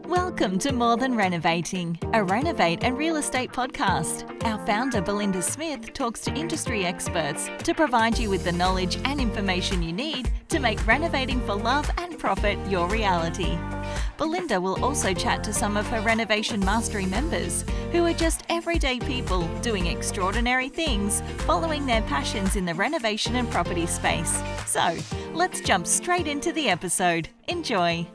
Welcome to More Than Renovating, a renovate and real estate podcast. Our founder, Belinda Smith, talks to industry experts to provide you with the knowledge and information you need to make renovating for love and profit your reality. Belinda will also chat to some of her Renovation Mastery members who are just everyday people doing extraordinary things, following their passions in the renovation and property space. So, let's jump straight into the episode. Enjoy.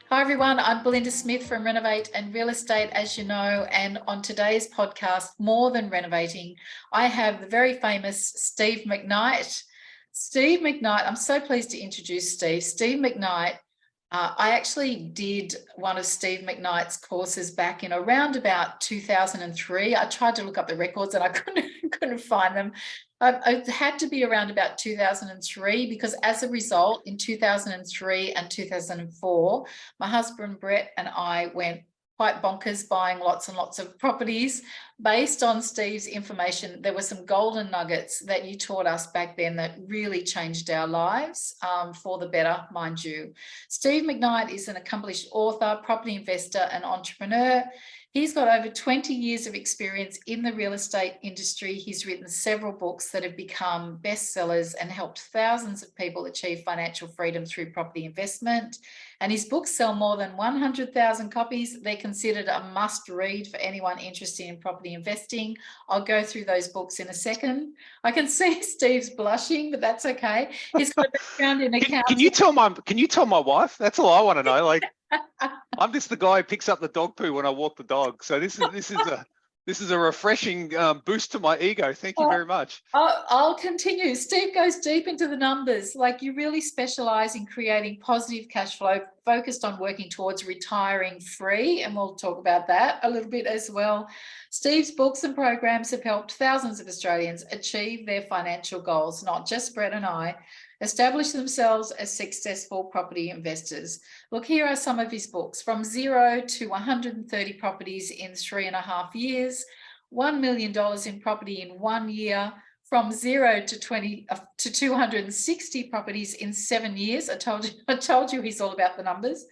Hi everyone, I'm Belinda Smith from Renovate and Real Estate, as you know, and on today's podcast, More Than Renovating, I have the very famous Steve McKnight. Steve McKnight, I'm so pleased to introduce Steve. Steve McKnight, I actually did one of Steve McKnight's courses back in around about 2003. I tried to look up the records and I couldn't find them. It had to be around about 2003 because as a result, in 2003 and 2004, my husband Brett and I went quite bonkers buying lots and lots of properties based on Steve's information. There were some golden nuggets that you taught us back then that really changed our lives for the better, mind you. Steve McKnight is an accomplished author, property investor, and entrepreneur. He's got over 20 years of experience in the real estate industry. He's written several books that have become bestsellers and helped thousands of people achieve financial freedom through property investment. And his books sell more than 100,000 copies. They're considered a must read for anyone interested in property investing. I'll go through those books in a second. I can see Steve's blushing, but that's okay. He's got a background in accounting. Can you tell my wife? That's all I want to know. Like, I'm just the guy who picks up the dog poo when I walk the dog. So this is a refreshing boost to my ego. Thank you very much. I'll continue. Steve goes deep into the numbers. Like, you really specialize in creating positive cash flow, focused on working towards retiring free. And we'll talk about that a little bit as well. Steve's books and programs have helped thousands of Australians achieve their financial goals, not just Brett and I, establish themselves as successful property investors. Look, here are some of his books: From Zero to 130 Properties in 3.5 years, $1 million in property in 1 year, From Zero to 260 Properties in 7 years. I told you he's all about the numbers.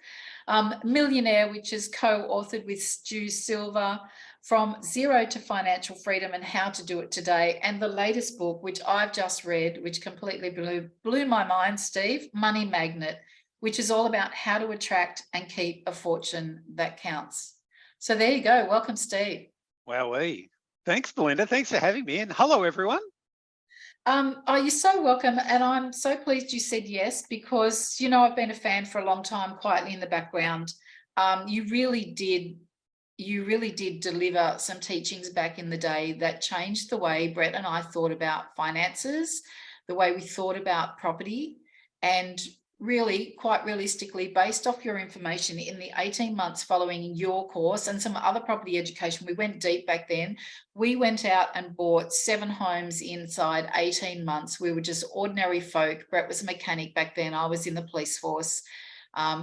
Millionaire, which is co-authored with Stu Silver, From Zero to Financial Freedom and How to Do It Today. And the latest book, which I've just read, which completely blew my mind, Steve, Money Magnet, which is all about how to attract and keep a fortune that counts. So there you go. Welcome, Steve. Wowee. Thanks, Belinda. Thanks for having me. And hello, everyone. You're so welcome. And I'm so pleased you said yes, because, you know, I've been a fan for a long time, quietly in the background. You really did deliver some teachings back in the day that changed the way Brett and I thought about finances, the way we thought about property, and really, quite realistically, based off your information in the 18 months following your course and some other property education, we went deep back then. We went out and bought 7 homes inside 18 months. We were just ordinary folk. Brett was a mechanic back then. I was in the police force.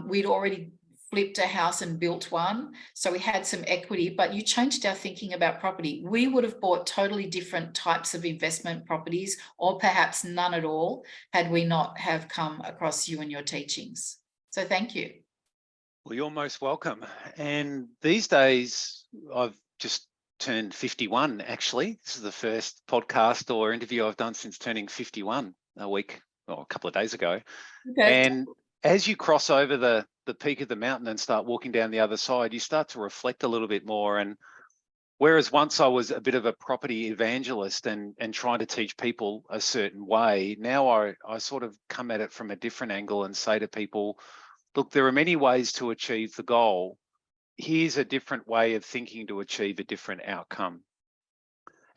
We'd already flipped a house and built one, so we had some equity, but you changed our thinking about property. We would have bought totally different types of investment properties, or perhaps none at all, had we not have come across you and your teachings. So thank you. Well, you're most welcome. And these days, I've just turned 51, actually. This is the first podcast or interview I've done since turning 51 a couple of days ago. Okay. And as you cross over the peak of the mountain and start walking down the other side, you start to reflect a little bit more. And whereas once I was a bit of a property evangelist and trying to teach people a certain way, now I sort of come at it from a different angle and say to people, look, there are many ways to achieve the goal. Here's a different way of thinking to achieve a different outcome.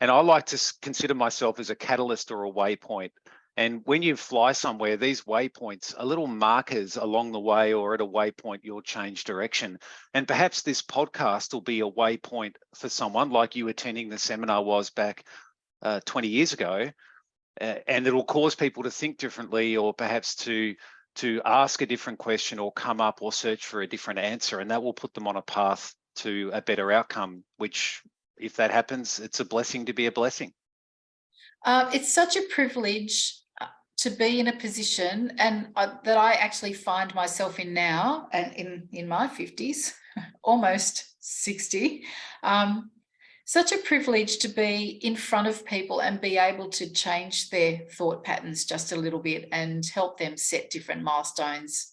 And I like to consider myself as a catalyst or a waypoint. And when you fly somewhere, these waypoints are little markers along the way, or at a waypoint, you'll change direction. And perhaps this podcast will be a waypoint for someone like you attending the seminar was back 20 years ago. And it'll cause people to think differently, or perhaps to ask a different question, or come up or search for a different answer. And that will put them on a path to a better outcome, which, if that happens, it's a blessing to be a blessing. It's such a privilege to be in a position, and that I actually find myself in now, and in my 50s, almost 60. Such a privilege to be in front of people and be able to change their thought patterns just a little bit and help them set different milestones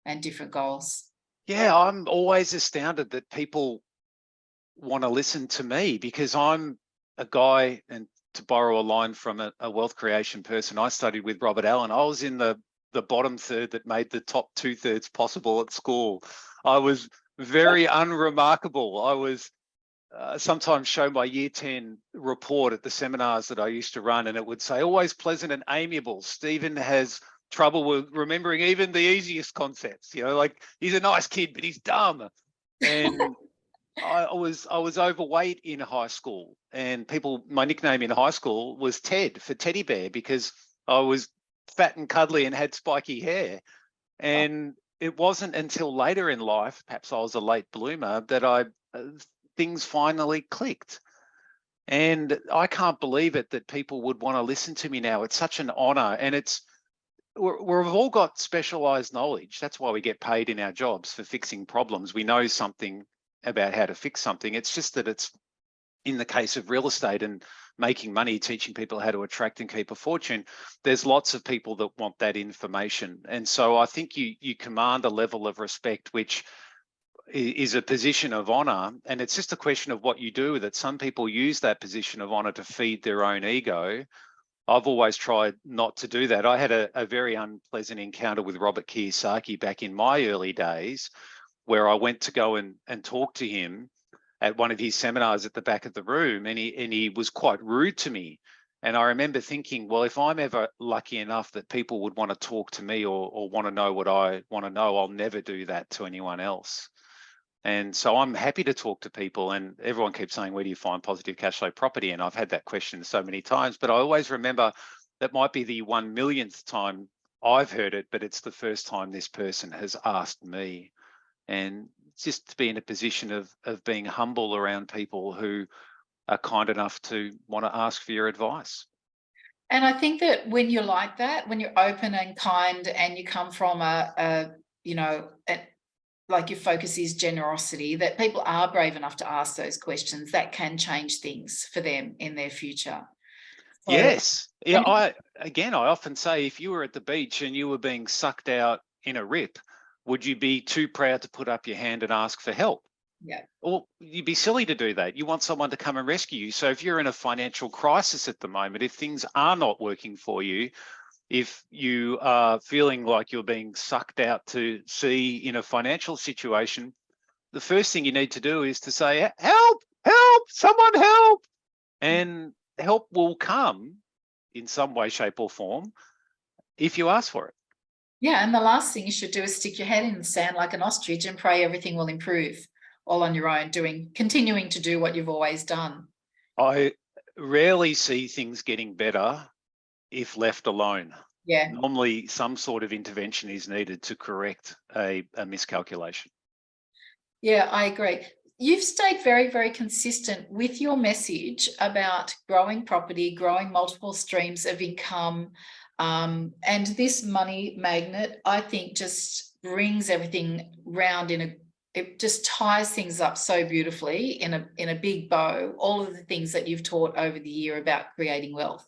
and different goals. Yeah, I'm always astounded that people want to listen to me, because I'm a guy, and to borrow a line from a wealth creation person I studied with, Robert Allen, I was in the bottom third that made the top 2/3 possible at school. I was very unremarkable. I was sometimes show my year 10 report at the seminars that I used to run, and it would say, always pleasant and amiable. Stephen has trouble with remembering even the easiest concepts, like he's a nice kid, but he's dumb. And I was overweight in high school, and my nickname in high school was Ted, for teddy bear, because I was fat and cuddly and had spiky hair. And it wasn't until later in life, perhaps I was a late bloomer, that things finally clicked. And I can't believe it that people would want to listen to me now. It's such an honor, and we've all got specialized knowledge. That's why we get paid in our jobs, for fixing problems. We know something about how to fix something. It's just that it's, in the case of real estate and making money, teaching people how to attract and keep a fortune, there's lots of people that want that information. And so I think you command a level of respect, which is a position of honor. And it's just a question of what you do with it. Some people use that position of honor to feed their own ego. I've always tried not to do that. I had a very unpleasant encounter with Robert Kiyosaki back in my early days, where I went to go and talk to him at one of his seminars at the back of the room, and he was quite rude to me. And I remember thinking, well, if I'm ever lucky enough that people would want to talk to me or want to know what I want to know, I'll never do that to anyone else. And so I'm happy to talk to people, and everyone keeps saying, where do you find positive cash flow property? And I've had that question so many times, but I always remember that might be the 1,000,000th time I've heard it, but it's the first time this person has asked me. And just to be in a position of being humble around people who are kind enough to want to ask for your advice. And I think that when you're like that, when you're open and kind, and you come from like your focus is generosity, that people are brave enough to ask those questions, that can change things for them in their future. So, yes. Yeah. I often say, if you were at the beach and you were being sucked out in a rip, would you be too proud to put up your hand and ask for help? Yeah. Or you'd be silly to do that. You want someone to come and rescue you. So if you're in a financial crisis at the moment, if things are not working for you, if you are feeling like you're being sucked out to sea in a financial situation, the first thing you need to do is to say, help, someone help. And help will come in some way, shape or form if you ask for it. Yeah, and the last thing you should do is stick your head in the sand like an ostrich and pray everything will improve all on your own, continuing to do what you've always done. I rarely see things getting better if left alone. Yeah. Normally some sort of intervention is needed to correct a miscalculation. Yeah, I agree. You've stayed very, very consistent with your message about growing property, growing multiple streams of income. And this money magnet, I think, just brings everything round it just ties things up so beautifully in a big bow, all of the things that you've taught over the year about creating wealth.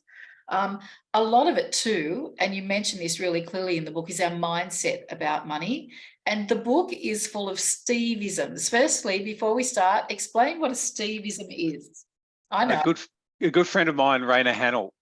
A lot of it too, and you mentioned this really clearly in the book, is our mindset about money. And the book is full of Steve-isms. Firstly, before we start, explain what a Steve-ism is. I know. A good friend of mine, Raina Hannell,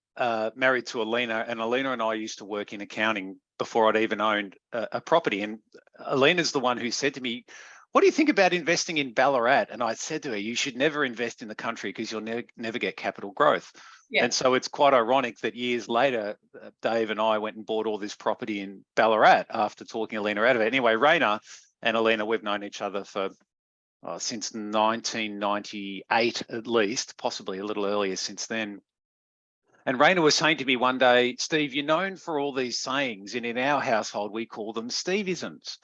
married to Alina, and Alina and I used to work in accounting before I'd even owned a property. And Alina's the one who said to me, what do you think about investing in Ballarat? And I said to her, you should never invest in the country because you'll never get capital growth. Yeah. And so it's quite ironic that years later, Dave and I went and bought all this property in Ballarat after talking Alina out of it. Anyway, Raina and Alina, we've known each other for since 1998 at least, possibly a little earlier since then. And Raina was saying to me one day, Steve, you're known for all these sayings, and in our household, we call them Steve-isms.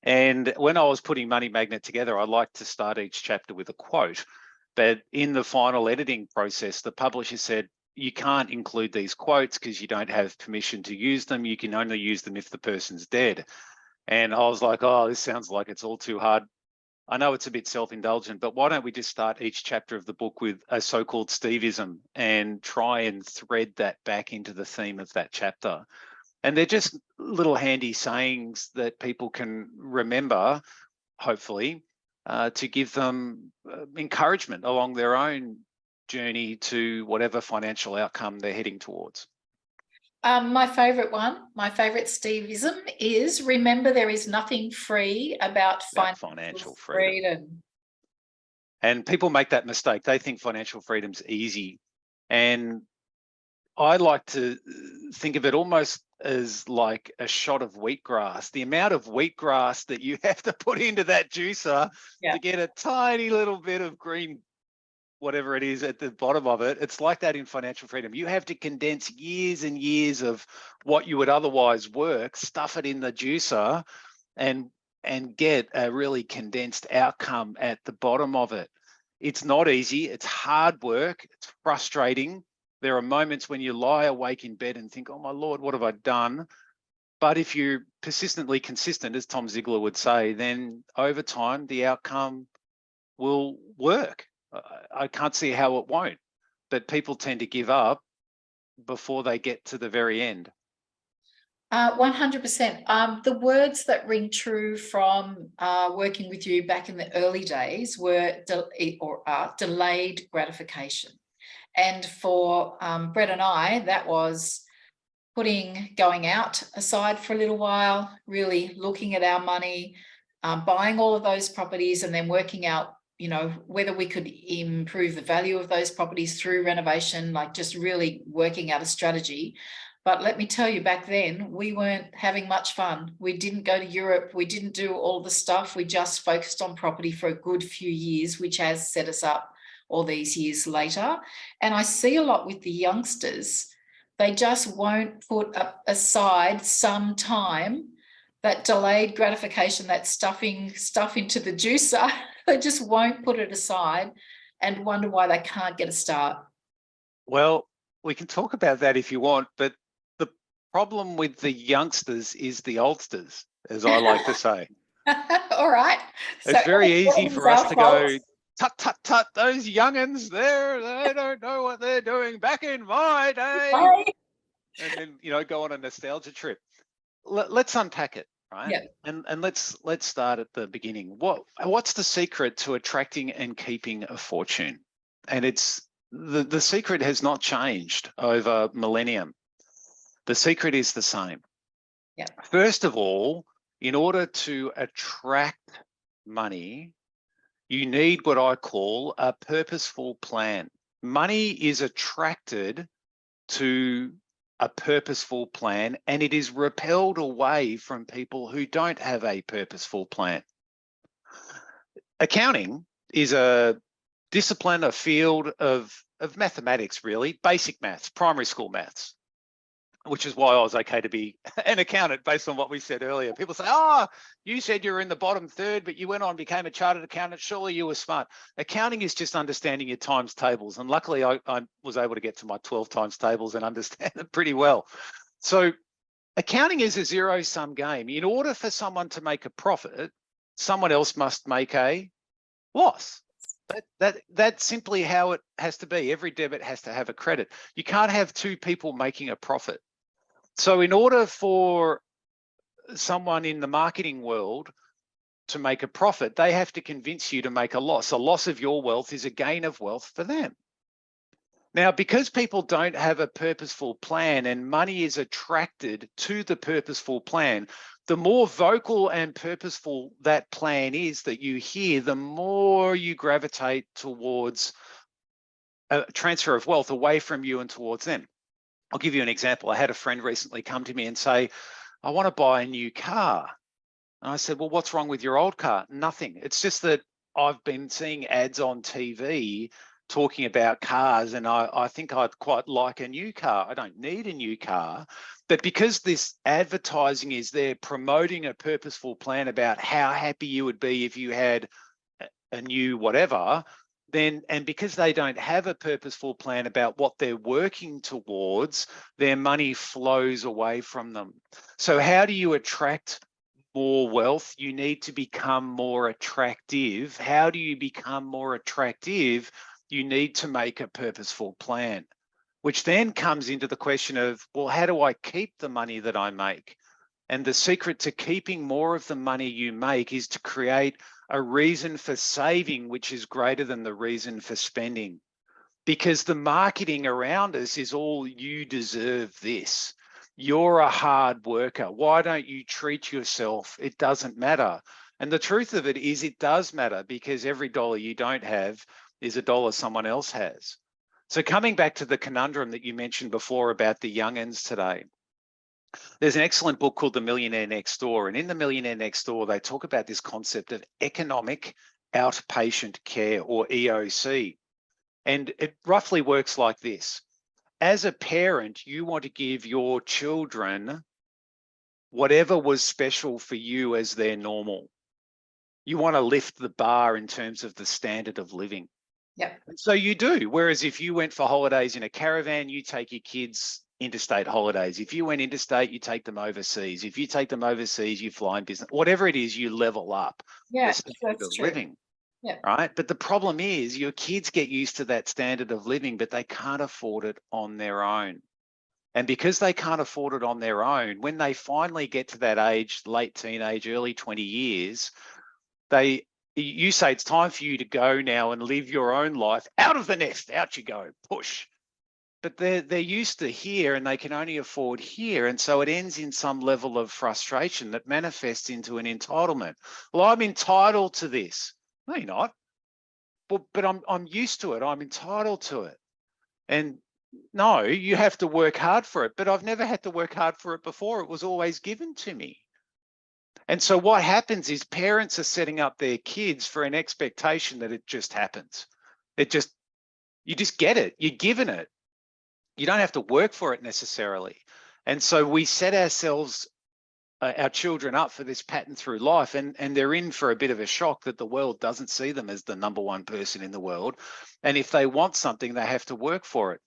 And when I was putting Money Magnet together, I like to start each chapter with a quote. But in the final editing process, the publisher said, you can't include these quotes because you don't have permission to use them. You can only use them if the person's dead. And I was like, oh, this sounds like it's all too hard. I know it's a bit self-indulgent, but why don't we just start each chapter of the book with a so-called Steveism and try and thread that back into the theme of that chapter? And they're just little handy sayings that people can remember, hopefully, to give them encouragement along their own journey to whatever financial outcome they're heading towards. My favourite Steveism is, remember, there is nothing free about financial freedom. And people make that mistake. They think financial freedom's easy. And I like to think of it almost as like a shot of wheatgrass. The amount of wheatgrass that you have to put into that juicer to get a tiny little bit of green, whatever it is at the bottom of it, it's like that in financial freedom. You have to condense years and years of what you would otherwise work, stuff it in the juicer, and get a really condensed outcome at the bottom of it. It's not easy. It's hard work. It's frustrating. There are moments when you lie awake in bed and think, oh my Lord, what have I done? But if you're persistently consistent, as Tom Ziegler would say, then over time, the outcome will work. I can't see how it won't, but people tend to give up before they get to the very end. 100%. The words that ring true from working with you back in the early days were delayed gratification. And for Brett and I, that was going out aside for a little while, really looking at our money, buying all of those properties, and then working out, whether we could improve the value of those properties through renovation, like just really working out a strategy. But let me tell you, back then, we weren't having much fun. We didn't go to Europe. We didn't do all the stuff. We just focused on property for a good few years, which has set us up all these years later. And I see a lot with the youngsters. They just won't put aside some time, that delayed gratification, that stuffing stuff into the juicer. They just won't put it aside and wonder why they can't get a start. Well, we can talk about that if you want, but the problem with the youngsters is the oldsters, as I like to say. All right. It's very easy for us to go, tut, tut, tut, those young'uns, they don't know what they're doing back in my day. Bye. And then, go on a nostalgia trip. Let's unpack it, right? Yeah. And let's start at the beginning. What's the secret to attracting and keeping a fortune? And it's the secret has not changed over millennium. The secret is the same. Yeah. First of all, in order to attract money, you need what I call a purposeful plan. Money is attracted to a purposeful plan, and it is repelled away from people who don't have a purposeful plan. Accounting is a discipline, a field of mathematics, really, basic maths, primary school maths, which is why I was okay to be an accountant based on what we said earlier. People say, oh, you said you were in the bottom third, but you went on and became a chartered accountant. Surely you were smart. Accounting is just understanding your times tables. And luckily I was able to get to my 12 times tables and understand it pretty well. So accounting is a zero-sum game. In order for someone to make a profit, someone else must make a loss. That's simply how it has to be. Every debit has to have a credit. You can't have two people making a profit. So in order for someone in the marketing world to make a profit, they have to convince you to make a loss. A loss of your wealth is a gain of wealth for them. Now, because people don't have a purposeful plan and money is attracted to the purposeful plan, the more vocal and purposeful that plan is that you hear, the more you gravitate towards a transfer of wealth away from you and towards them. I'll give you an example. I had a friend recently come to me and say, I want to buy a new car. And I said, well, what's wrong with your old car? Nothing. It's just that I've been seeing ads on TV talking about cars, and I think I'd quite like a new car. I don't need a new car. But because this advertising is there promoting a purposeful plan about how happy you would be if you had a new whatever, then, and because they don't have a purposeful plan about what they're working towards, their money flows away from them. So how do you attract more wealth? You need to become more attractive. How do you become more attractive? You need to make a purposeful plan, which then comes into the question of, well, how do I keep the money that I make? And the secret to keeping more of the money you make is to create a reason for saving, which is greater than the reason for spending. Because the marketing around us is all, you deserve this. You're a hard worker. Why don't you treat yourself? It doesn't matter. And the truth of it is, it does matter, because every dollar you don't have is a dollar someone else has. So coming back to the conundrum that you mentioned before about the young'uns today, there's an excellent book called The Millionaire Next Door. And in The Millionaire Next Door, they talk about this concept of economic outpatient care, or EOC. And it roughly works like this. As a parent, you want to give your children whatever was special for you as their normal. You want to lift the bar in terms of the standard of living. Yeah. So you do. Whereas if you went for holidays in a caravan, you take your kids interstate holidays. If you went interstate, you take them overseas. If you take them overseas, you fly in business. Whatever it is, you level up the standard of living. Yeah. Right. But the problem is, your kids get used to that standard of living, but they can't afford it on their own. And because they can't afford it on their own, when they finally get to that age, late teenage, early 20 years, you say it's time for you to go now and live your own life. Out of the nest, out you go, push. But they're used to here, and they can only afford here. And so it ends in some level of frustration that manifests into an entitlement. Well, I'm entitled to this. No, you're not. But I'm used to it. I'm entitled to it. And no, you have to work hard for it. But I've never had to work hard for it before. It was always given to me. And so what happens is, parents are setting up their kids for an expectation that it just happens. You just get it. You're given it. You don't have to work for it necessarily. And so we set ourselves, our children, up for this pattern through life, and they're in for a bit of a shock that the world doesn't see them as the number one person in the world. And if they want something, they have to work for it.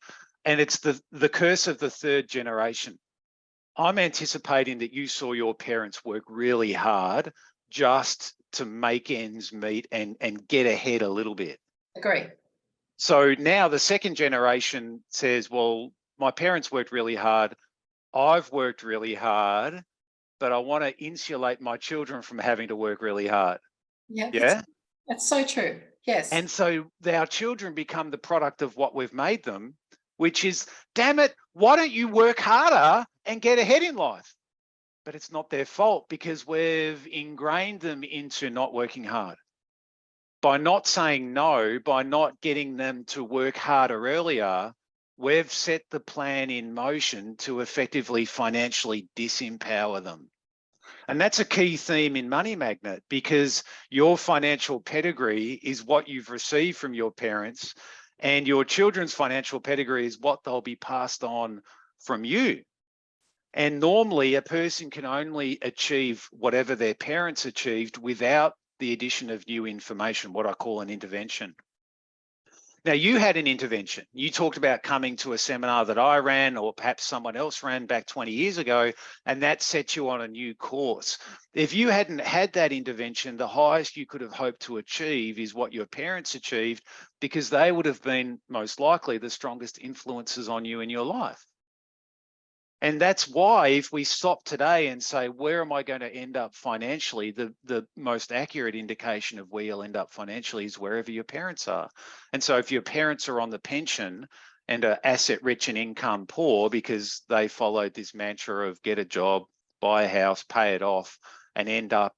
And it's the curse of the third generation. I'm anticipating that you saw your parents work really hard just to make ends meet and get ahead a little bit. Agree. So now the second generation says, well, my parents worked really hard. I've worked really hard, but I want to insulate my children from having to work really hard. Yeah. That's so true. Yes. And so our children become the product of what we've made them, which is, damn it, why don't you work harder and get ahead in life? But it's not their fault, because we've ingrained them into not working hard. By not saying no, by not getting them to work harder earlier, we've set the plan in motion to effectively financially disempower them. And that's a key theme in Money Magnet, because your financial pedigree is what you've received from your parents, and your children's financial pedigree is what they'll be passed on from you. And normally a person can only achieve whatever their parents achieved without the addition of new information, what I call an intervention. Now, you had an intervention. You talked about coming to a seminar that I ran, or perhaps someone else ran back 20 years ago, and that set you on a new course. If you hadn't had that intervention, the highest you could have hoped to achieve is what your parents achieved, because they would have been most likely the strongest influences on you in your life. And that's why, if we stop today and say, where am I going to end up financially? The most accurate indication of where you'll end up financially is wherever your parents are. And so if your parents are on the pension and are asset rich and income poor because they followed this mantra of get a job, buy a house, pay it off, and end up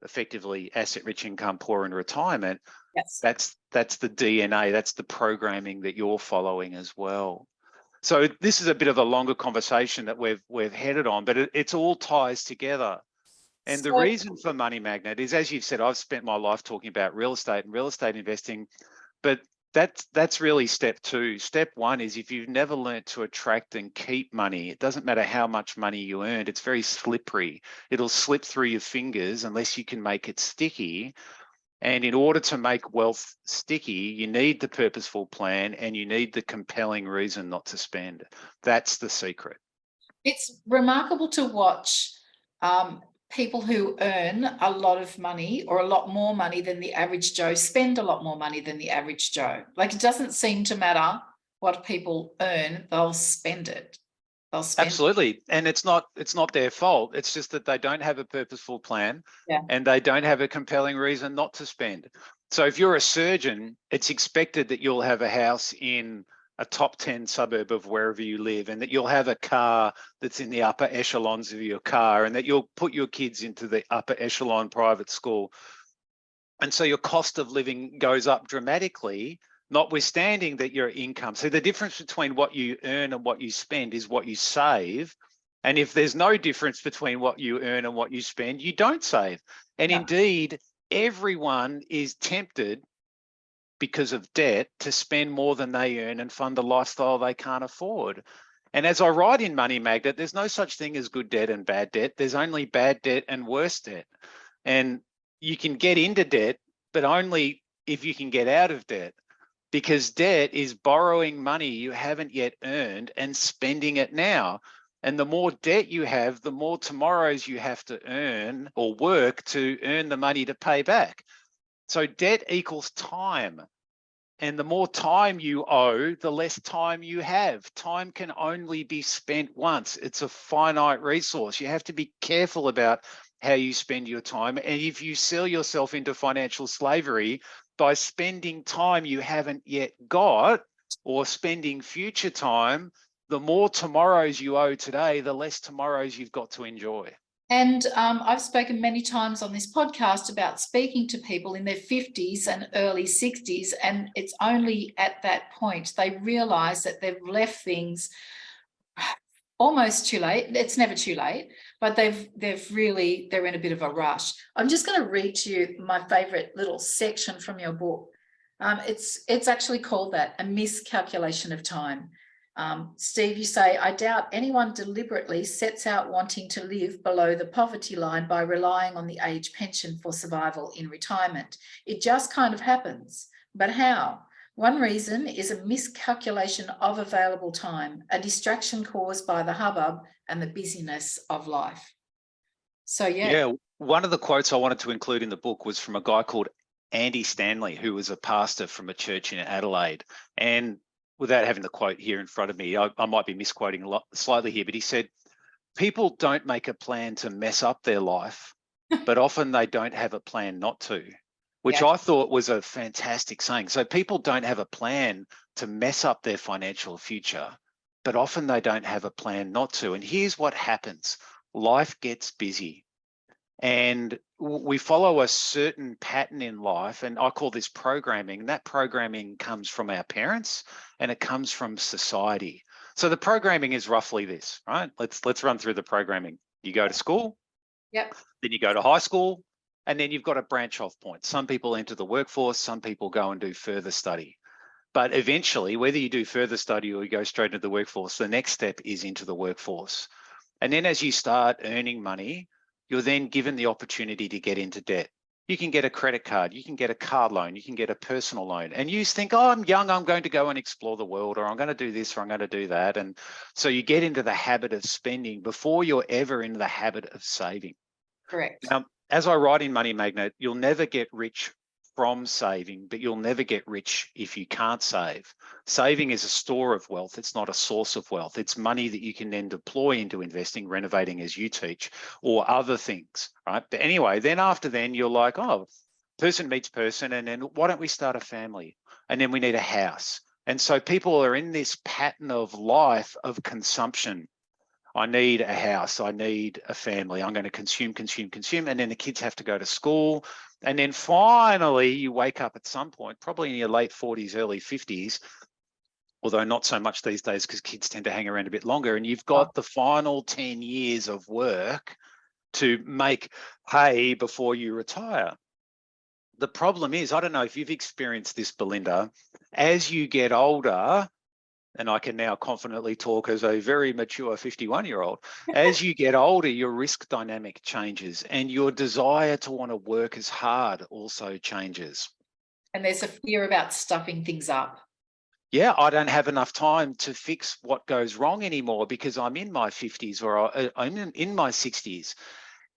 effectively asset rich, income poor in retirement, yes, that's the DNA, that's the programming that you're following as well. So this is a bit of a longer conversation that we've headed on, but it's all ties together. And the reason for Money Magnet is, as you've said, I've spent my life talking about real estate and real estate investing, but that's really step two. Step one is, if you've never learnt to attract and keep money, it doesn't matter how much money you earned, it's very slippery. It'll slip through your fingers unless you can make it sticky. And in order to make wealth sticky, you need the purposeful plan and you need the compelling reason not to spend. That's the secret. It's remarkable to watch people who earn a lot of money or a lot more money than the average Joe spend a lot more money than the average Joe. Like, it doesn't seem to matter what people earn, they'll spend it. They'll spend Absolutely. And it's not their fault. It's just that they don't have a purposeful plan and they don't have a compelling reason not to spend. So if you're a surgeon, it's expected that you'll have a house in a top 10 suburb of wherever you live, and that you'll have a car that's in the upper echelons of your car, and that you'll put your kids into the upper echelon private school. And so your cost of living goes up dramatically, notwithstanding that your income. So the difference between what you earn and what you spend is what you save. And if there's no difference between what you earn and what you spend, you don't save. And indeed, everyone is tempted, because of debt, to spend more than they earn and fund a lifestyle they can't afford. And as I write in Money Magnet, there's no such thing as good debt and bad debt. There's only bad debt and worse debt. And you can get into debt, but only if you can get out of debt, because debt is borrowing money you haven't yet earned and spending it now. And the more debt you have, the more tomorrows you have to earn or work to earn the money to pay back. So debt equals time. And the more time you owe, the less time you have. Time can only be spent once. It's a finite resource. You have to be careful about how you spend your time. And if you sell yourself into financial slavery by spending time you haven't yet got, or spending future time, the more tomorrows you owe today, the less tomorrows you've got to enjoy. And I've spoken many times on this podcast about speaking to people in their 50s and early 60s, and it's only at that point they realise that they've left things almost too late. It's never too late, but they're in a bit of a rush. I'm just going to read to you my favourite little section from your book. It's actually called that, A Miscalculation of Time. Steve, you say, I doubt anyone deliberately sets out wanting to live below the poverty line by relying on the age pension for survival in retirement. It just kind of happens. But how? One reason is a miscalculation of available time, a distraction caused by the hubbub and the busyness of life. So, Yeah, one of the quotes I wanted to include in the book was from a guy called Andy Stanley, who was a pastor from a church in Adelaide. And without having the quote here in front of me, I might be misquoting slightly here, but he said, people don't make a plan to mess up their life, but often they don't have a plan not to, which I thought was a fantastic saying. So people don't have a plan to mess up their financial future, but often they don't have a plan not to. And here's what happens. Life gets busy. And we follow a certain pattern in life, and I call this programming. And that programming comes from our parents and it comes from society. So the programming is roughly this, right? Let's run through the programming. You go to school, then you go to high school, and then you've got a branch off point. Some people enter the workforce, some people go and do further study. But eventually, whether you do further study or you go straight into the workforce, the next step is into the workforce. And then as you start earning money, you're then given the opportunity to get into debt. You can get a credit card, you can get a car loan, you can get a personal loan. And you think, oh, I'm young, I'm going to go and explore the world, or I'm going to do this, or I'm going to do that. And so you get into the habit of spending before you're ever in the habit of saving. Correct. Now, as I write in Money Magnet, you'll never get rich from saving, but you'll never get rich if you can't save. Saving is a store of wealth. It's not a source of wealth. It's money that you can then deploy into investing, renovating as you teach, or other things, right? But anyway, then after then you're like, oh, person meets person, and then why don't we start a family? And then we need a house. And so people are in this pattern of life of consumption. I need a house, I need a family, I'm going to consume, and then the kids have to go to school. And then finally you wake up at some point, probably in your late 40s, early 50s, although not so much these days because kids tend to hang around a bit longer, and you've got the final 10 years of work to make hay before you retire. The problem is, I don't know if you've experienced this, Belinda, as you get older, and I can now confidently talk as a very mature 51-year-old, as you get older, your risk dynamic changes and your desire to want to work as hard also changes. And there's a fear about stuffing things up. Yeah, I don't have enough time to fix what goes wrong anymore because I'm in my 50s or I'm in my 60s.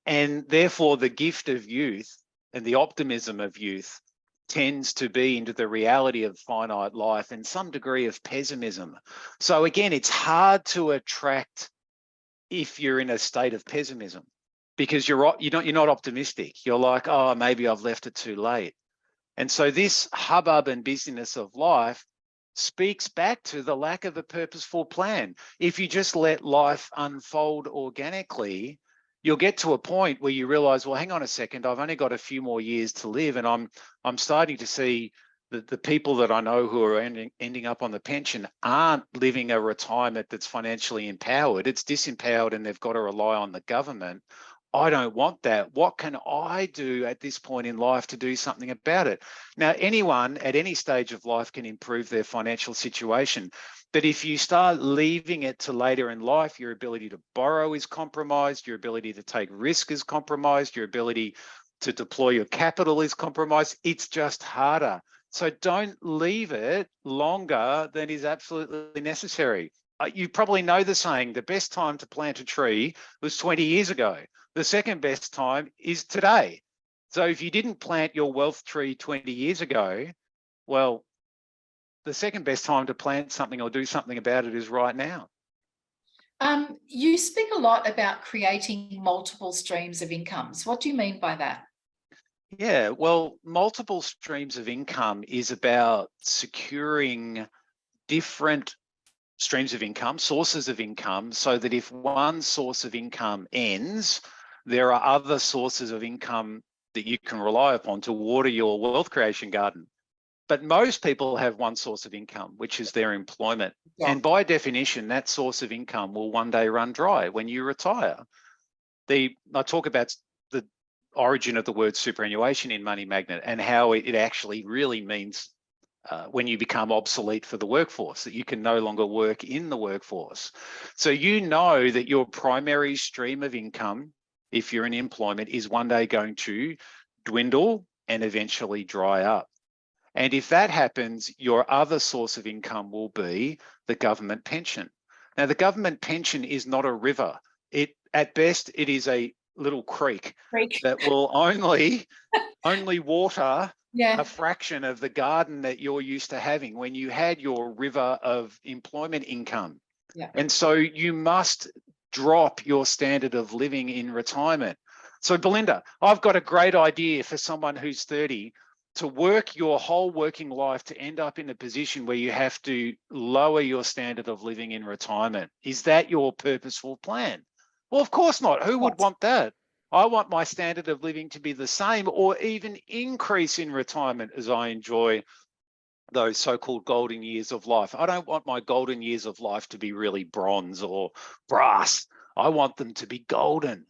And therefore, the gift of youth and the optimism of youth tends to be into the reality of finite life and some degree of pessimism. So again, it's hard to attract if you're in a state of pessimism because you're not optimistic. You're like, oh, maybe I've left it too late. And so this hubbub and busyness of life speaks back to the lack of a purposeful plan. If you just let life unfold organically, you'll get to a point where you realize, well, hang on a second, I've only got a few more years to live, and I'm starting to see that the people that I know who are ending up on the pension aren't living a retirement that's financially empowered. It's disempowered and they've got to rely on the government. I don't want that. What can I do at this point in life to do something about it? Now, anyone at any stage of life can improve their financial situation. But if you start leaving it to later in life, your ability to borrow is compromised, your ability to take risk is compromised, your ability to deploy your capital is compromised. It's just harder. So don't leave it longer than is absolutely necessary. You probably know the saying, the best time to plant a tree was 20 years ago. The second best time is today. So if you didn't plant your wealth tree 20 years ago, well, the second best time to plant something or do something about it is right now. You speak a lot about creating multiple streams of incomes. What do you mean by that? Yeah, well, multiple streams of income is about securing different streams of income, sources of income, so that if one source of income ends, there are other sources of income that you can rely upon to water your wealth creation garden. But most people have one source of income, which is their employment. Yeah. And by definition, that source of income will one day run dry when you retire. I talk about the origin of the word superannuation in Money Magnet and how it actually really means when you become obsolete for the workforce, that you can no longer work in the workforce. So you know that your primary stream of income, if you're in employment, is one day going to dwindle and eventually dry up. And if that happens, your other source of income will be the government pension. Now, the government pension is not a river. At best, it is a little creek that will only water a fraction of the garden that you're used to having when you had your river of employment income. Yeah. And so you must drop your standard of living in retirement. So Belinda, I've got a great idea for someone who's 30 to work your whole working life to end up in a position where you have to lower your standard of living in retirement. Is that your purposeful plan? Well, of course not. Who would want that? I want my standard of living to be the same or even increase in retirement as I enjoy those so-called golden years of life. I don't want my golden years of life to be really bronze or brass. I want them to be golden.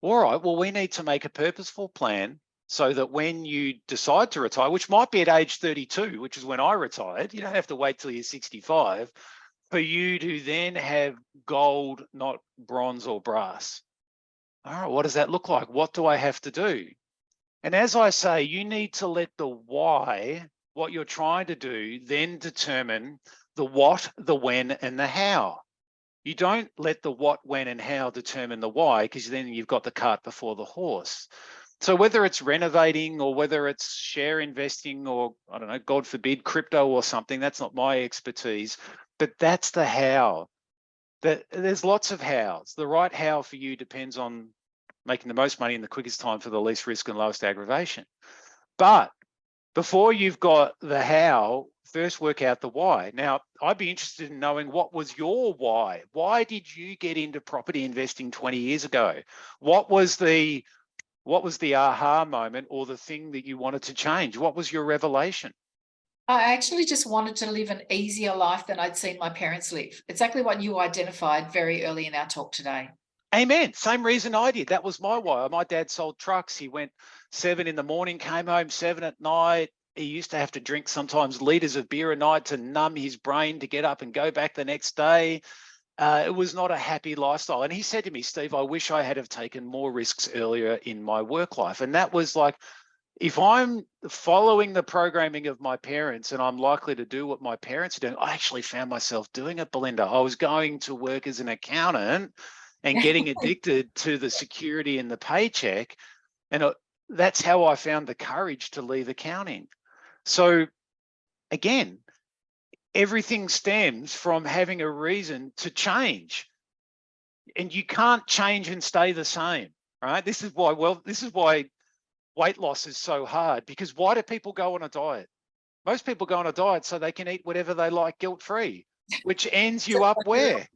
All right, well, we need to make a purposeful plan so that when you decide to retire, which might be at age 32, which is when I retired, you don't have to wait till you're 65, for you to then have gold, not bronze or brass. All right, what does that look like? What do I have to do? And as I say, you need to let the why, what you're trying to do, then determine the what, the when, and the how. You don't let the what, when, and how determine the why, because then you've got the cart before the horse. So whether it's renovating or whether it's share investing or, I don't know, God forbid, crypto or something, that's not my expertise, but that's the how. There's lots of hows. The right how for you depends on making the most money in the quickest time for the least risk and lowest aggravation. But before you've got the how, first work out the why. Now, I'd be interested in knowing, what was your why? Why did you get into property investing 20 years ago? What was the aha moment or the thing that you wanted to change? What was your revelation? I actually just wanted to live an easier life than I'd seen my parents live. Exactly what you identified very early in our talk today. Amen. Same reason I did. That was my why. My dad sold trucks. He went 7 in the morning, came home 7 at night, he used to have to drink sometimes liters of beer a night to numb his brain to get up and go back the next day. It was not a happy lifestyle. And he said to me, Steve, I wish I had have taken more risks earlier in my work life. And that was like, if I'm following the programming of my parents and I'm likely to do what my parents are doing, I actually found myself doing it, Belinda. I was going to work as an accountant and getting addicted to the security and the paycheck. And that's how I found the courage to leave accounting. So again, everything stems from having a reason to change. And you can't change and stay the same, right? This is why weight loss is so hard, because why do people go on a diet? Most people go on a diet so they can eat whatever they like guilt-free, which ends you up where?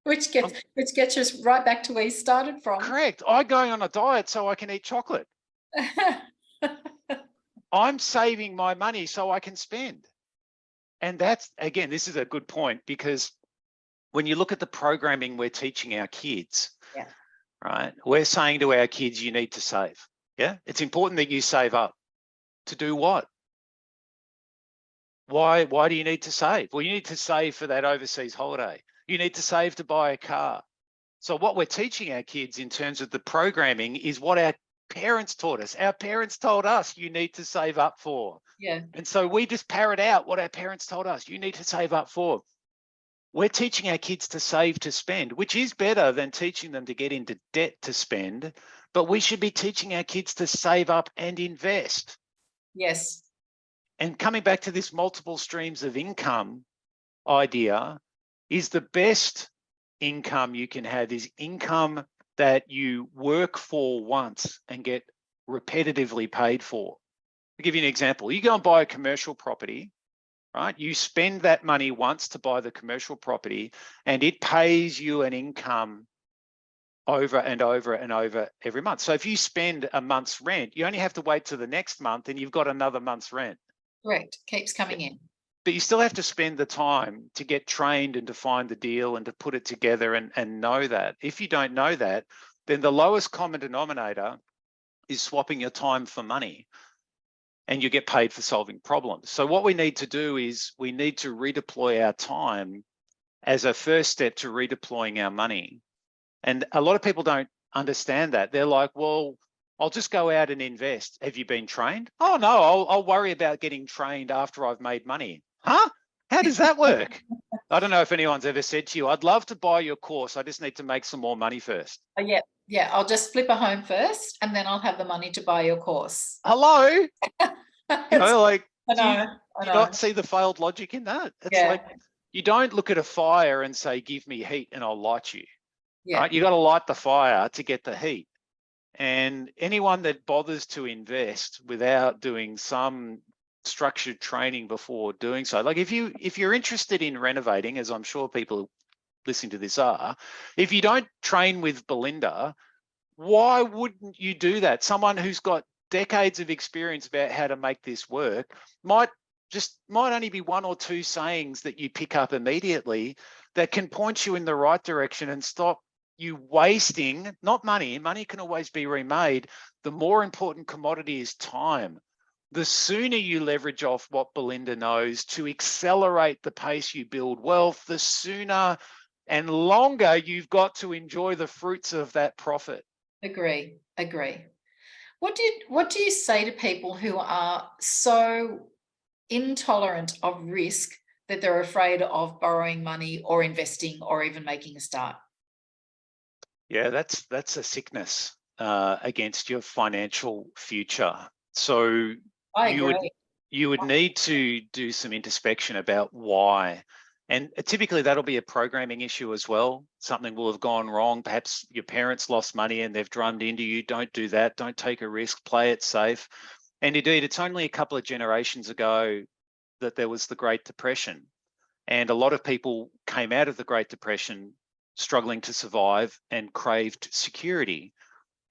Which gets us right back to where you started from. Correct. I'm going on a diet so I can eat chocolate. I'm saving my money so I can spend. And that's, again, this is a good point, because when you look at the programming we're teaching our kids, yeah, right, we're saying to our kids, you need to save. Yeah, it's important that you save up. To do what? Why do you need to save? Well, you need to save for that overseas holiday. You need to save to buy a car. So what we're teaching our kids in terms of the programming is what our parents taught us. Our parents told us you need to save up for. Yeah. And so we just parrot out what our parents told us you need to save up for. We're teaching our kids to save to spend, which is better than teaching them to get into debt to spend, but we should be teaching our kids to save up and invest. Yes. And coming back to this multiple streams of income idea, is the best income you can have is income that you work for once and get repetitively paid for. I'll give you an example. You go and buy a commercial property, right? You spend that money once to buy the commercial property and it pays you an income over and over and over every month. So if you spend a month's rent, you only have to wait till the next month and you've got another month's rent. Correct. Keeps coming in. But you still have to spend the time to get trained and to find the deal and to put it together and know that. If you don't know that, then the lowest common denominator is swapping your time for money, and you get paid for solving problems. So what we need to do is we need to redeploy our time as a first step to redeploying our money. And a lot of people don't understand that. They're like, well, I'll just go out and invest. Have you been trained? Oh no, I'll worry about getting trained after I've made money. Huh? How does that work? I don't know if anyone's ever said to you, I'd love to buy your course. I just need to make some more money first. Yeah. I'll just flip a home first and then I'll have the money to buy your course. Hello? You know, like, I know. do you not see the failed logic in that? It's like, you don't look at a fire and say, give me heat and I'll light you. Yeah. Right? You got to light the fire to get the heat. And anyone that bothers to invest without doing some structured training before doing so, like if you're interested in renovating, as I'm sure people listening to this are, if you don't train with Belinda, why wouldn't you do that? Someone who's got decades of experience about how to make this work might only be one or two sayings that you pick up immediately that can point you in the right direction and stop you wasting, not money. Money can always be remade. The more important commodity is time. The sooner you leverage off what Belinda knows to accelerate the pace you build wealth, the sooner and longer you've got to enjoy the fruits of that profit. Agree. What do you say to people who are so intolerant of risk that they're afraid of borrowing money or investing or even making a start? Yeah, that's a sickness against your financial future. So you would need to do some introspection about why. And typically that'll be a programming issue as well. Something will have gone wrong. Perhaps your parents lost money and they've drummed into you, don't do that, don't take a risk, play it safe. And indeed, it's only a couple of generations ago that there was the Great Depression. And a lot of people came out of the Great Depression struggling to survive and craved security.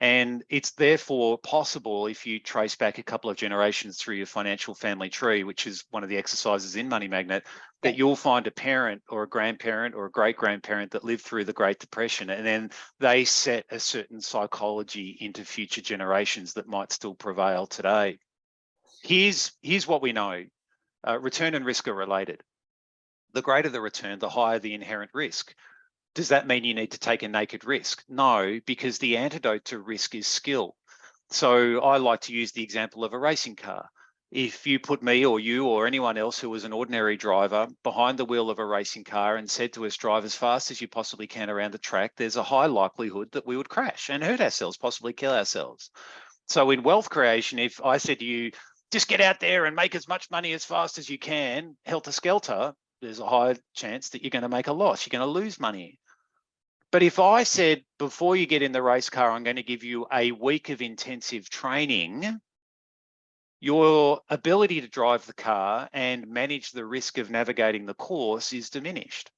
And it's therefore possible, if you trace back a couple of generations through your financial family tree, which is one of the exercises in Money Magnet, that you'll find a parent or a grandparent or a great-grandparent that lived through the Great Depression, and then they set a certain psychology into future generations that might still prevail today. Here's what we know. Return and risk are related. The greater the return, the higher the inherent risk. Does that mean you need to take a naked risk? No, because the antidote to risk is skill. So I like to use the example of a racing car. If you put me or you or anyone else who was an ordinary driver behind the wheel of a racing car and said to us, drive as fast as you possibly can around the track, there's a high likelihood that we would crash and hurt ourselves, possibly kill ourselves. So in wealth creation, if I said to you, just get out there and make as much money as fast as you can, helter-skelter, there's a high chance that you're going to make a loss. You're going to lose money. But if I said, before you get in the race car, I'm going to give you a week of intensive training, your ability to drive the car and manage the risk of navigating the course is diminished.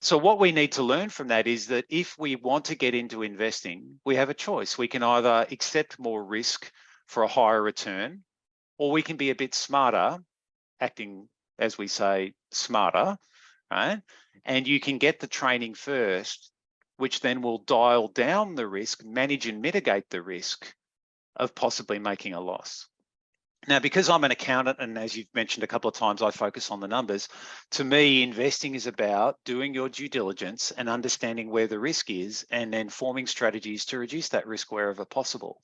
So what we need to learn from that is that if we want to get into investing, we have a choice. We can either accept more risk for a higher return, or we can be a bit smarter, acting, as we say, smarter, right? And you can get the training first, which then will dial down the risk, manage and mitigate the risk of possibly making a loss. Now, because I'm an accountant, and as you've mentioned a couple of times, I focus on the numbers. To me, investing is about doing your due diligence and understanding where the risk is, and then forming strategies to reduce that risk wherever possible.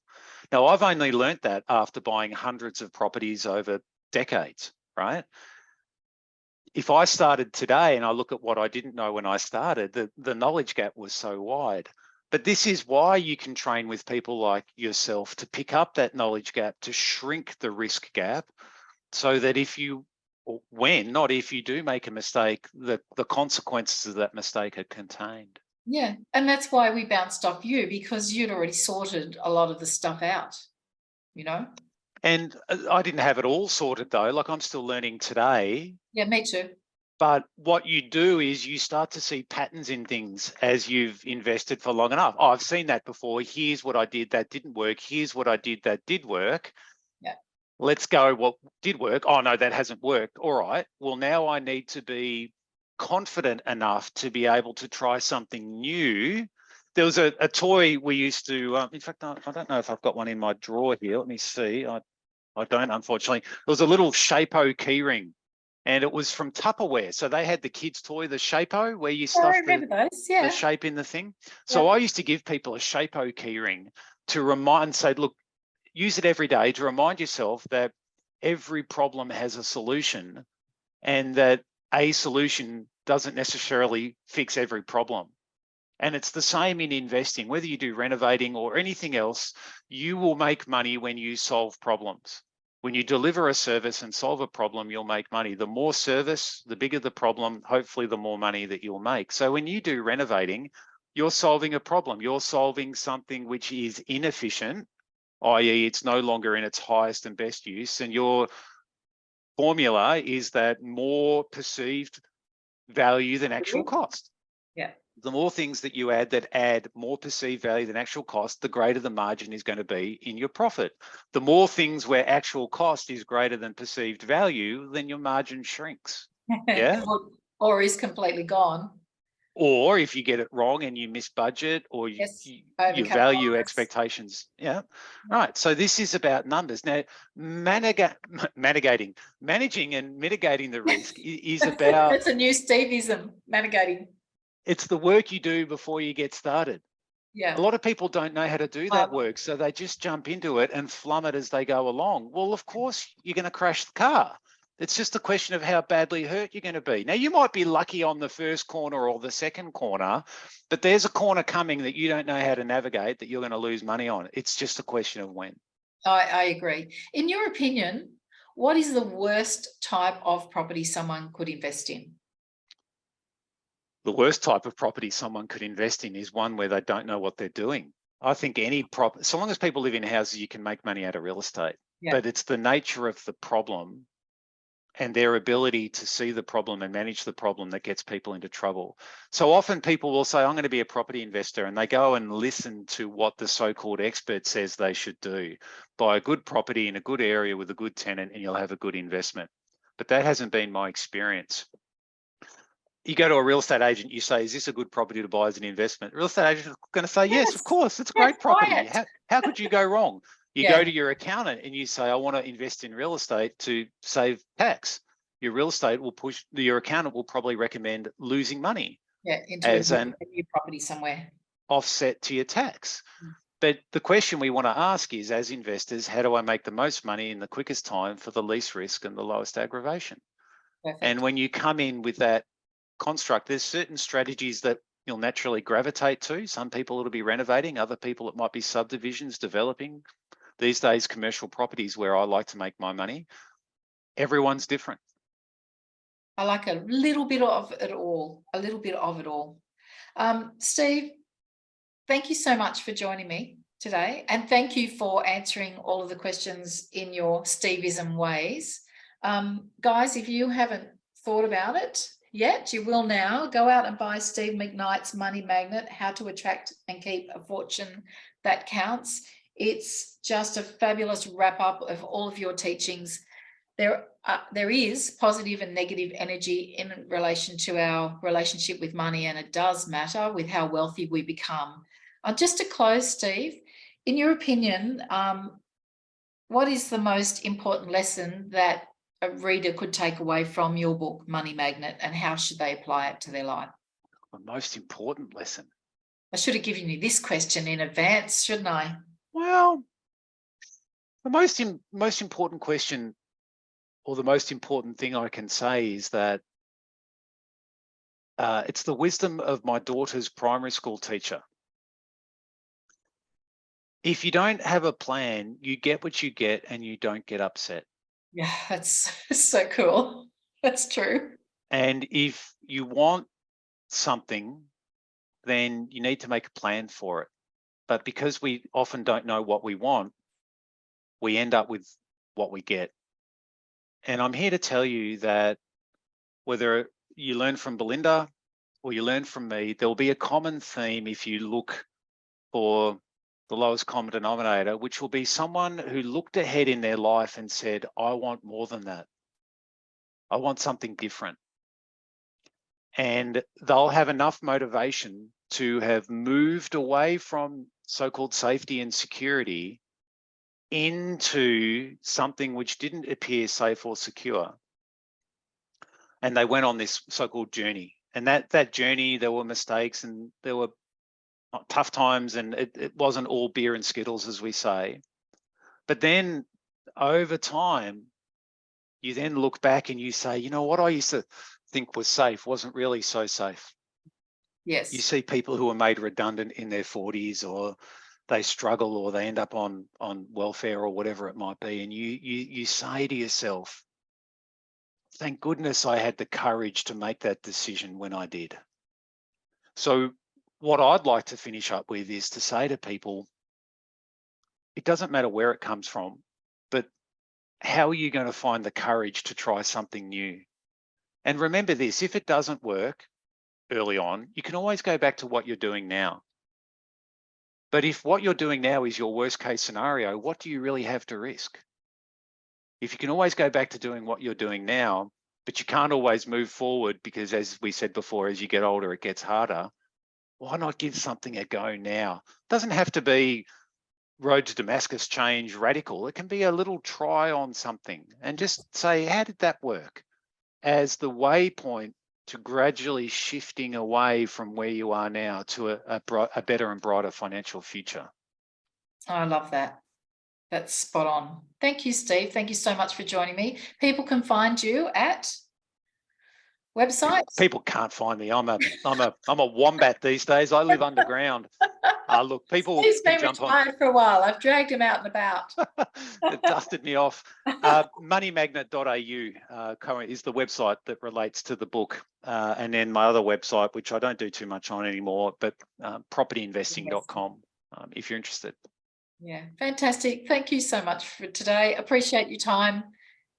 Now, I've only learnt that after buying hundreds of properties over decades, right? If I started today and I look at what I didn't know when I started, the knowledge gap was so wide. But this is why you can train with people like yourself to pick up that knowledge gap, to shrink the risk gap, so that if you, or when, not if you do make a mistake, the consequences of that mistake are contained. Yeah, and that's why we bounced off you, because you'd already sorted a lot of the stuff out, you know? And I didn't have it all sorted though, like I'm still learning today. Yeah, me too. But what you do is you start to see patterns in things as you've invested for long enough. Oh, I've seen that before. Here's what I did that didn't work. Here's what I did that did work. Yeah. Let's go what did work. Oh, no, that hasn't worked. All right. Well, now I need to be confident enough to be able to try something new. There was a toy we used to, in fact, I don't know if I've got one in my drawer here. Let me see. I don't, unfortunately. There was a little Shapo key ring. And it was from Tupperware. So they had the kids' toy, the Shapo, where you stuff the shape in the thing. So I used to give people a Shapo keyring to remind, say, look, use it every day to remind yourself that every problem has a solution, and that a solution doesn't necessarily fix every problem. And it's the same in investing. Whether you do renovating or anything else, you will make money when you solve problems. When you deliver a service and solve a problem, you'll make money. The more service, the bigger the problem, hopefully the more money that you'll make. So when you do renovating, you're solving a problem. You're solving something which is inefficient, i.e. it's no longer in its highest and best use. And your formula is that more perceived value than actual cost. Yeah. The more things that you add that add more perceived value than actual cost, the greater the margin is going to be in your profit. The more things where actual cost is greater than perceived value, then your margin shrinks. Yeah. Or is completely gone. Or if you get it wrong and you miss budget, or your value expectations. Yeah. Right. So this is about numbers. Now, managing and mitigating the risk is about. That's a new Steveism, mitigating. It's the work you do before you get started. Yeah. A lot of people don't know how to do that work, so they just jump into it and flum it as they go along. Well, of course, you're going to crash the car. It's just a question of how badly hurt you're going to be. Now, you might be lucky on the first corner or the second corner, but there's a corner coming that you don't know how to navigate that you're going to lose money on. It's just a question of when. I agree. In your opinion, what is the worst type of property someone could invest in? The worst type of property someone could invest in is one where they don't know what they're doing. I think so long as people live in houses, you can make money out of real estate. Yeah. But it's the nature of the problem and their ability to see the problem and manage the problem that gets people into trouble. So often people will say, I'm going to be a property investor, and they go and listen to what the so-called expert says they should do. Buy a good property in a good area with a good tenant and you'll have a good investment. But that hasn't been my experience. You go to a real estate agent, you say, is this a good property to buy as an investment? The real estate agent is going to say, yes, of course, it's a great property. How could you go wrong? You go to your accountant and you say, I want to invest in real estate to save tax. Your accountant will probably recommend losing money into a new property somewhere. Offset to your tax. But the question we want to ask is, as investors, how do I make the most money in the quickest time for the least risk and the lowest aggravation? Perfect. And when you come in with that construct, there's certain strategies that you'll naturally gravitate to. Some people it'll be renovating, other people it might be subdivisions, developing. These days, commercial properties where I like to make my money. Everyone's different. I like a little bit of it all, Steve, thank you so much for joining me today. And thank you for answering all of the questions in your Steveism ways. Guys, if you haven't thought about it yet, you will now. Go out and buy Steve McKnight's Money Magnet, How to Attract and Keep a Fortune That Counts. It's just a fabulous wrap up of all of your teachings. There is positive and negative energy in relation to our relationship with money, and it does matter with how wealthy we become. Just to close, Steve, in your opinion, what is the most important lesson that a reader could take away from your book, Money Magnet, and how should they apply it to their life? The most important lesson? I should have given you this question in advance, shouldn't I? Well, the most important question, or the most important thing I can say, is that it's the wisdom of my daughter's primary school teacher. If you don't have a plan, you get what you get and you don't get upset. Yeah, that's so cool. That's true. And if you want something, then you need to make a plan for it. But because we often don't know what we want, we end up with what we get. And I'm here to tell you that whether you learn from Belinda or you learn from me, there'll be a common theme if you look for the lowest common denominator, which will be someone who looked ahead in their life and said, I want more than that. I want something different. And they'll have enough motivation to have moved away from so-called safety and security into something which didn't appear safe or secure. And they went on this so-called journey. And that journey, there were mistakes and there were tough times, and it wasn't all beer and Skittles, as we say. But then over time, you then look back and you say, you know, what I used to think was safe wasn't really so safe. Yes. You see people who are made redundant in their 40s, or they struggle, or they end up on welfare or whatever it might be. And you say to yourself, thank goodness I had the courage to make that decision when I did. So what I'd like to finish up with is to say to people, it doesn't matter where it comes from, but how are you going to find the courage to try something new? And remember this, if it doesn't work early on, you can always go back to what you're doing now. But if what you're doing now is your worst case scenario, what do you really have to risk? If you can always go back to doing what you're doing now, but you can't always move forward because, as we said before, as you get older, it gets harder. Why not give something a go now? It doesn't have to be road to Damascus change radical. It can be a little try on something and just say, how did that work? As the waypoint to gradually shifting away from where you are now to a better and brighter financial future. I love that. That's spot on. Thank you, Steve. Thank you so much for joining me. People can find you at websites. People can't find me. I'm a wombat these days. I live underground. Look, people Steve's can been jump retired on. for a while. I've dragged him out and about. It dusted me off. Moneymagnet.au is the website that relates to the book. And then my other website, which I don't do too much on anymore, but propertyinvesting.com if you're interested. Yeah, fantastic. Thank you so much for today. Appreciate your time.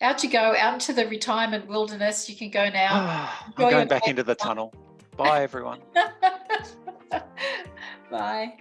Out you go, out into the retirement wilderness. You can go now. I'm going back into the tunnel. Bye, everyone. Bye.